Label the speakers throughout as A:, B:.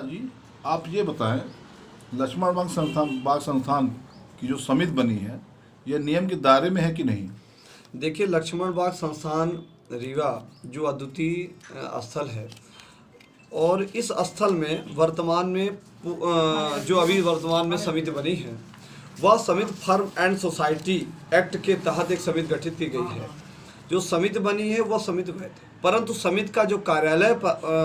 A: हाँ जी, आप ये बताएं, लक्ष्मण बाग संस्थान की जो समिति बनी है, यह नियम के दायरे में है कि नहीं?
B: देखिए, लक्ष्मण बाग संस्थान रीवा जो अद्वितीय स्थल है, और इस स्थल में वर्तमान में जो अभी वर्तमान में समिति बनी है, वह समिति फर्म एंड सोसाइटी एक्ट के तहत एक समिति गठित की गई है। जो समिति बनी है वह समिति वैध है, परंतु समिति का जो कार्यालय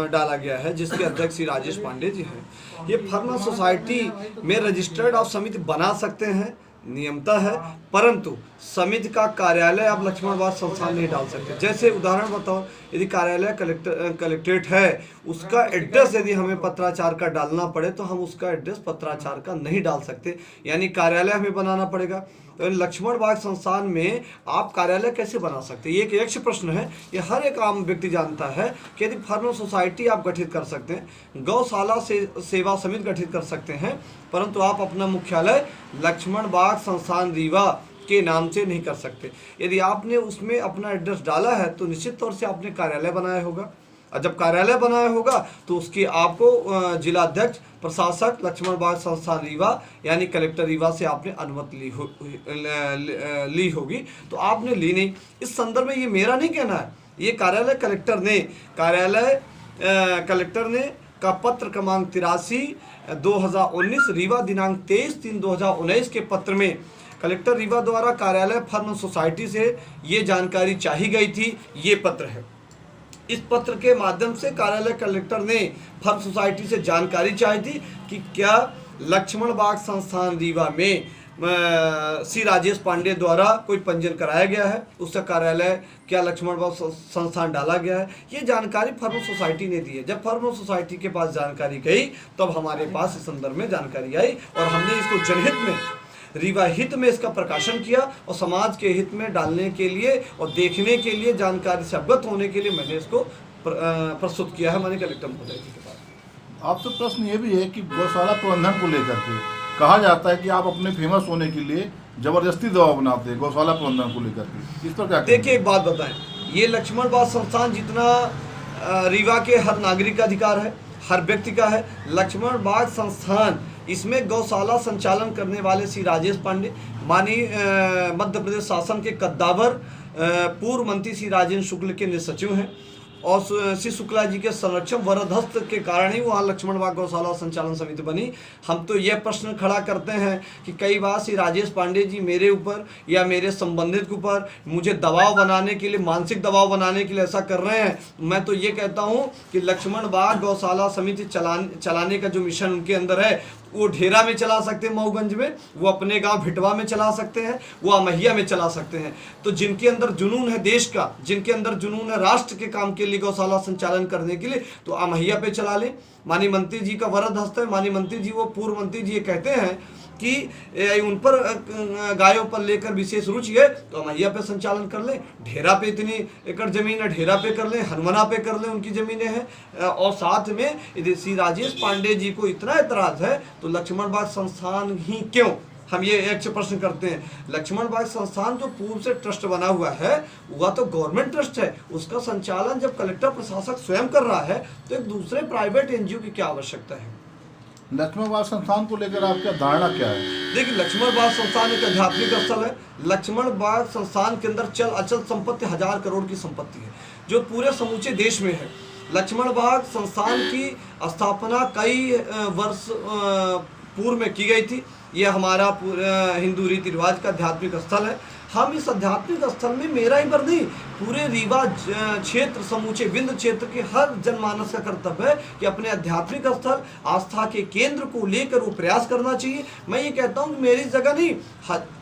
B: डाला गया है, जिसके अध्यक्ष श्री राजेश पांडे जी हैं, ये फर्म एंड सोसाइटी में रजिस्टर्ड आप समिति बना सकते हैं, नियमता है, परंतु समिति का कार्यालय आप लक्ष्मण बाग संस्थान नहीं डाल सकते। जैसे उदाहरण बताओ, यदि कार्यालय कलेक्ट्रेट है, उसका एड्रेस यदि हमें पत्राचार का डालना पड़े तो हम उसका एड्रेस पत्राचार का नहीं डाल सकते, यानी कार्यालय हमें बनाना पड़ेगा। तो लक्ष्मण बाग संस्थान में आप कार्यालय कैसे बना सकते हैं, ये एक यक्ष प्रश्न है। ये हर एक आम व्यक्ति जानता है कि यदि फर्म सोसाइटी आप गठित कर सकते हैं, गौशाला से सेवा समिति गठित कर सकते हैं, परंतु आप अपना मुख्यालय लक्ष्मण बाग संस्थान रीवा के नाम से नहीं कर सकते। यदि आपने उसमें अपना एड्रेस डाला है तो निश्चित तौर से आपने कार्यालय बनाया होगा, और जब कार्यालय बनाया होगा तो उसकी आपको जिला अध्यक्ष प्रशासक लक्ष्मण बाग संस्थान रीवा यानी कलेक्टर रीवा से आपने अनुमति ली होगी, तो आपने ली नहीं। इस संदर्भ में ये मेरा नहीं कहना है, ये कार्यालय कलेक्टर ने का पत्र क्रमांक 83/2019 रीवा दिनांक 23/3/2019 के पत्र में कलेक्टर रीवा द्वारा कार्यालय फर्म सोसाइटी से ये जानकारी चाही गई थी, ये पत्र है। इस पत्र के माध्यम से कार्यालय कलेक्टर ने फर्म सोसाइटी से जानकारी चाही थी कि क्या लक्ष्मण बाग संस्थान रीवा में श्री राजेश पांडे द्वारा कोई पंजीयन कराया गया है, उसका कार्यालय क्या लक्ष्मण बाग संस्थान डाला गया है। ये जानकारी फर्म सोसाइटी ने दी है। जब फर्म सोसाइटी के पास जानकारी गई तब हमारे पास इस संदर्भ में जानकारी आई और हमने इसको जनहित में, रीवा हित में इसका प्रकाशन किया और समाज के हित में डालने के लिए और देखने के लिए, जानकारी से अवगत होने के लिए मैंने इसको प्रस्तुत किया है माननीय कलेक्टर महोदय जी के पास।
A: आपसे प्रश्न ये भी है कि गौशाला प्रबंधन को लेकर के कहा जाता है कि आप अपने फेमस होने के लिए जबरदस्ती दबाव बनाते हैं गौशाला प्रबंधन को लेकर के, इस पर क्या?
B: देखिए, एक बात बताएं, ये लक्ष्मण बाग संस्थान जितना रीवा के हर नागरिक का अधिकार है, हर व्यक्ति का है। लक्ष्मण बाग संस्थान, इसमें गौशाला संचालन करने वाले श्री राजेश पांडे माननीय मध्य प्रदेश शासन के कद्दावर पूर्व मंत्री श्री राजेंद्र शुक्ल के निसचिव हैं, और श्री शुक्ला जी के संरक्षण वरदहस्त के कारण ही वहाँ लक्ष्मण बाग गौशाला संचालन समिति बनी। हम तो यह प्रश्न खड़ा करते हैं कि कई बार श्री राजेश पांडे जी मेरे ऊपर या मेरे संबंधित के ऊपर मुझे दबाव बनाने के लिए, मानसिक दबाव बनाने के लिए ऐसा कर रहे हैं। मैं तो ये कहता हूँ कि लक्ष्मण बाग गौशाला समिति चलाने का जो मिशन उनके अंदर है, वो ढेरा में चला सकते हैं, मऊगंज में, वो अपने गांव भिटवा में चला सकते हैं, वो अमहिया में चला सकते हैं। तो जिनके अंदर जुनून है देश का, जिनके अंदर जुनून है राष्ट्र के काम के लिए, गौशाला संचालन करने के लिए, तो अमहिया पे चला लें। माननीय मंत्री जी का वरद हस्त है, माननीय मंत्री जी, वो पूर्व मंत्री जी ये कहते हैं कि उन पर गायों पर लेकर विशेष रुचि है, तो अमहिया पे संचालन कर लें। ढेरा पे इतनी एकड़ जमीन है, ढेरा पे कर लें, हनुमना पे कर लें, उनकी जमीनें हैं। और साथ में यदि श्री राजेश पांडे जी को इतना एतराज है तो लक्ष्मण बाग संस्थान ही क्यों? हम ये एक प्रश्न करते हैं। लक्ष्मण बाग संस्थान जो पूर्व से ट्रस्ट बना हुआ है, वह तो गवर्नमेंट ट्रस्ट है, उसका संचालन जब कलेक्टर प्रशासक स्वयं कर रहा है तो एक दूसरे प्राइवेट एनजीओ की क्या आवश्यकता है?
A: लक्ष्मण बाग संस्थान को लेकर आपका धारणा क्या है?
B: देखिए, लक्ष्मण बाग संस्थान एक आध्यात्मिक स्थल है। लक्ष्मण बाग संस्थान के अंदर चल अचल संपत्ति 1000 करोड़ की संपत्ति है, जो पूरे समूचे देश में है। लक्ष्मण बाग संस्थान की स्थापना कई वर्ष पूर्व में की गई थी। यह हमारा हिंदू रीति रिवाज का आध्यात्मिक स्थल है। हम इस आध्यात्मिक स्थल में, मेरा ही पर नहीं, पूरे रीवा क्षेत्र, समूचे विंध्य क्षेत्र के हर जनमानस का कर्तव्य है कि अपने आध्यात्मिक स्थल, आस्था के केंद्र को लेकर वो प्रयास करना चाहिए। मैं ये कहता हूँ मेरी जगह नहीं,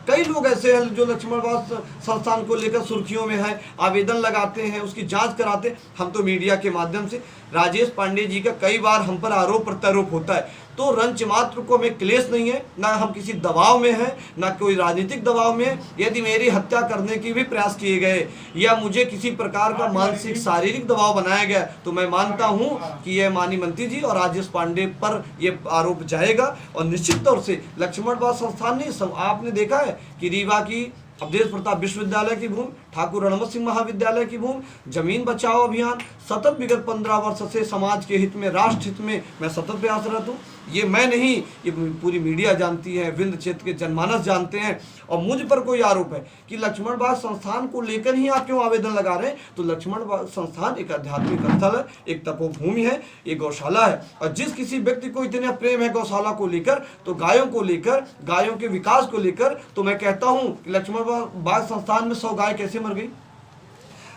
B: कई लोग ऐसे हैं जो लक्ष्मण बाग संस्थान को लेकर सुर्खियों में हैं, आवेदन लगाते हैं, उसकी जांच कराते हैं। हम तो मीडिया के माध्यम से, राजेश पांडे जी का कई बार हम पर आरोप प्रत्यारोप होता है, तो रंच मात्र को हमें क्लेश नहीं है, ना हम किसी दबाव में हैं, ना कोई राजनीतिक दबाव में है। यदि मेरी हत्या करने की भी प्रयास किए गए या मुझे किसी प्रकार का मानसिक शारीरिक दबाव बनाया गया, तो मैं मानता हूं कि यह माननीय मंत्री जी और राजेश पांडे पर यह आरोप जाएगा। और निश्चित तौर से लक्ष्मण बाग संस्थान ने, आपने देखा है कि रीवा की अवधेश प्रताप विश्वविद्यालय की भूमि, ठाकुर रणमत सिंह महाविद्यालय की भूमि, जमीन बचाओ अभियान, सतत विगत 15 वर्ष से समाज के हित में, राष्ट्र हित में मैं सतत प्रयासरत हूँ। ये मैं नहीं, ये पूरी मीडिया जानती है, विंध्य क्षेत्र के जनमानस जानते हैं। और मुझ पर कोई आरोप है कि लक्ष्मण बाग संस्थान को लेकर ही आप क्यों आवेदन लगा रहे हैं, तो लक्ष्मण बाग संस्थान एक आध्यात्मिक स्थल है, एक तपोभूमि है, एक गौशाला है। और जिस किसी व्यक्ति को इतना प्रेम है गौशाला को लेकर, तो गायों को लेकर, गायों के विकास को लेकर, तो मैं कहता हूँ कि लक्ष्मण बाग संस्थान में 100 गाय कैसे मर गई।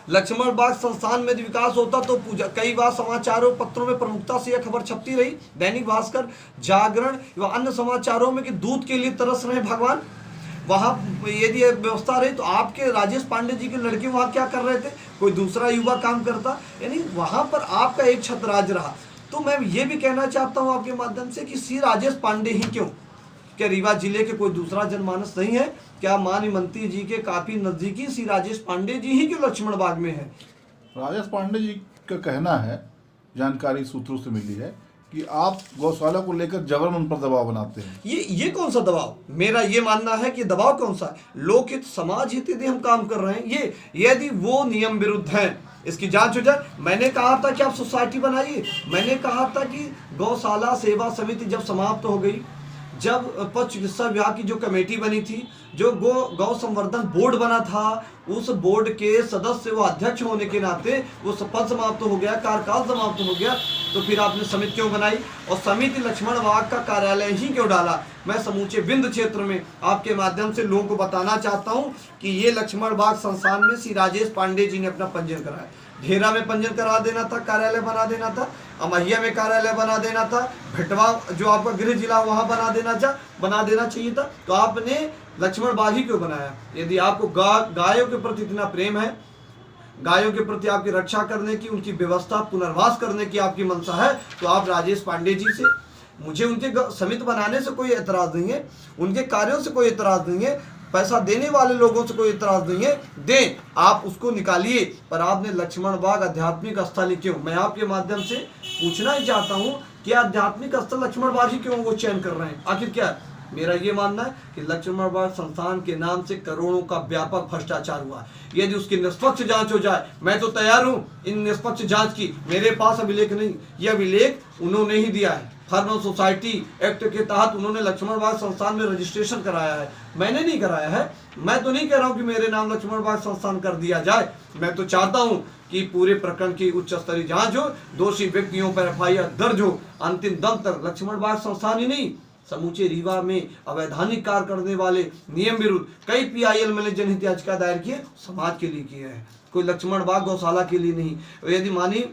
B: लक्ष्मण बाग संस्थान में विकास होता तो पूजा, कई बार समाचारों पत्रों में प्रमुखता से यह खबर छपती रही, दैनिक भास्कर, जागरण व अन्य समाचारों में कि दूध के लिए तरस रहे भगवान। वहाँ यदि व्यवस्था रही तो आपके राजेश पांडे जी के लड़के वहाँ क्या कर रहे थे, कोई दूसरा युवा काम करता, यानी वहाँ पर आपका एक छत्रराज रहा। तो मैं ये भी कहना चाहता हूँ आपके माध्यम से कि श्री राजेश पांडे ही क्यों, क्या रीवा जिले के कोई दूसरा जनमानस नहीं है? क्या माननीय मंत्री जी के काफी नजदीकी श्री राजेश पांडे जी ही क्यों लक्ष्मण बाग में है?
A: राजेश पांडे जी का कहना है, जानकारी सूत्रों से मिली है, कि आप गौशाला को लेकर जबरन उन पर दबाव बनाते हैं।
B: ये कौन सा दबाव? मेरा ये मानना है कि दबाव कौन सा है, लोकहित समाज हित यदि हम काम कर रहे हैं, ये यदि वो नियम विरुद्ध हैं, इसकी जांच हो जाए। मैंने कहा था कि आप सोसाइटी बनाइए, मैंने कहा था कि गौशाला सेवा समिति जब समाप्त हो गई, जब पशु चिकित्सा विभाग की जो कमेटी बनी थी, जो गौ संवर्धन बोर्ड बना था, उस बोर्ड के सदस्य व अध्यक्ष होने के नाते वो पद समाप्त हो गया, कार्यकाल समाप्त हो गया, तो फिर आपने समिति क्यों बनाई और समिति लक्ष्मण बाग का कार्यालय ही क्यों डाला? मैं समूचे विंध्य क्षेत्र में आपके माध्यम से लोगों को बताना चाहता हूँ कि ये लक्ष्मण बाग संस्थान में श्री राजेश पांडे जी ने अपना पंजीयन कराया। ढेरा में पंजीयन करा देना था, कार्यालय बना देना था, अमहिया में कार्यालय बना देना था, भटवा जो आपका गृह जिला वहां बना देना चाहिए था। तो आपने लक्ष्मण बाग ही क्यों बनाया? यदि आपको गायों के प्रति इतना प्रेम है, गायों के प्रति आपकी रक्षा करने की, उनकी व्यवस्था पुनर्वास करने की आपकी मंशा है, तो आप राजेश पांडे जी से, मुझे उनके समिति बनाने से कोई एतराज नहीं है, उनके कार्यों से कोई एतराज नहीं है, पैसा देने वाले लोगों से कोई इतराज नहीं है, दें, आप उसको निकालिए। पर आपने लक्ष्मण बाग आध्यात्मिक स्थल क्यों? मैं आपके माध्यम से पूछना ही चाहता हूं कि आध्यात्मिक स्थल लक्ष्मण बाग ही क्यों वो चयन कर रहे हैं? आखिर क्या है? मेरा ये मानना है कि लक्ष्मण बाग संस्थान के नाम से करोड़ों का व्यापक भ्रष्टाचार हुआ। यदि उसकी निष्पक्ष जांच हो जाए, मैं तो तैयार हूं इन निष्पक्ष जांच की। मेरे पास अभिलेख नहीं, यह अभिलेख उन्होंने ही दिया है। फार्मर सोसाइटी एक्ट के तहत उन्होंने लक्ष्मण बाग संस्थान में रजिस्ट्रेशन कराया है, मैंने नहीं कराया है। मैं तो नहीं कह रहा हूं कि मेरे नाम लक्ष्मण बाग संस्थान कर दिया जाए, मैं तो चाहता हूं कि पूरे प्रकरण की उच्च स्तरीय जांच हो, दोषी व्यक्तियों पर FIR दर्ज हो, अंतिम दम तक। लक्ष्मण बाग संस्थान ही नहीं, समूचे रीवा में अवैधानिक कार्य करने वाले नियम विरुद्ध कई PIL मैंने जनहित याचिका दायर किए, समाज के लिए किए हैं, कोई लक्ष्मण बाग गौशाला के लिए नहीं। यदि मानी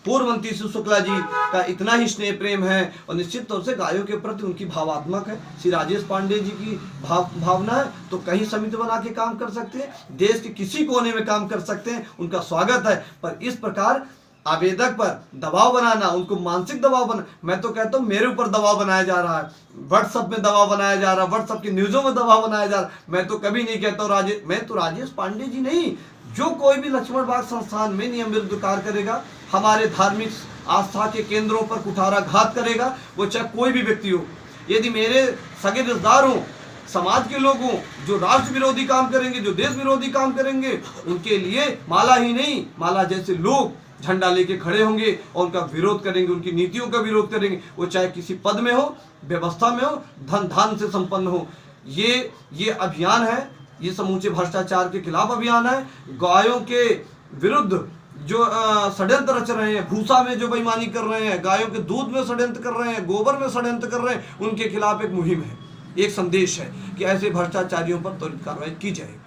B: पूर्व मंत्री श्री शुक्ला जी का इतना ही स्नेह प्रेम है और निश्चित तौर से गायों के प्रति उनकी भावात्मक है, श्री राजेश पांडे जी की भावना है, तो कहीं समिति बना के काम कर सकते हैं, देश के किसी कोने में काम कर सकते हैं, उनका स्वागत है। पर इस प्रकार आवेदक पर दबाव बनाना, उनको मानसिक दबाव बना, मैं तो कहता हूँ मेरे ऊपर दबाव बनाया जा रहा है, व्हाट्सएप में दबाव बनाया जा रहा है, व्हाट्सएप की न्यूज़ों में दबाव बनाया जा रहा है। मैं तो कभी नहीं कहता हूँ मैं तो राजेश पांडे जी नहीं, जो कोई भी लक्ष्मण बाग संस्थान में नियम विरुद्ध कार्य करेगा, हमारे धार्मिक आस्था के केंद्रों पर कुठाराघात करेगा, वो चाहे कोई भी व्यक्ति हो, यदि मेरे सगे रिश्तेदार हो, समाज के लोग हों, जो राष्ट्र विरोधी काम करेंगे, जो देश विरोधी काम करेंगे, उनके लिए माला ही नहीं, माला जैसे लोग झंडा लेके खड़े होंगे और उनका विरोध करेंगे, उनकी नीतियों का विरोध करेंगे, वो चाहे किसी पद में हो, व्यवस्था में हो, धन धान से संपन्न हो। ये अभियान है, ये समूचे भ्रष्टाचार के खिलाफ अभियान है। गायों के विरुद्ध जो षड्यंत्र रच रहे हैं, भूसा में जो बेईमानी कर रहे हैं, गायों के दूध में षड्यंत्र कर रहे हैं, गोबर में षड्यंत्र कर रहे हैं, उनके खिलाफ एक मुहिम है, एक संदेश है कि ऐसे भ्रष्टाचारियों पर त्वरित कार्रवाई की जाएगी।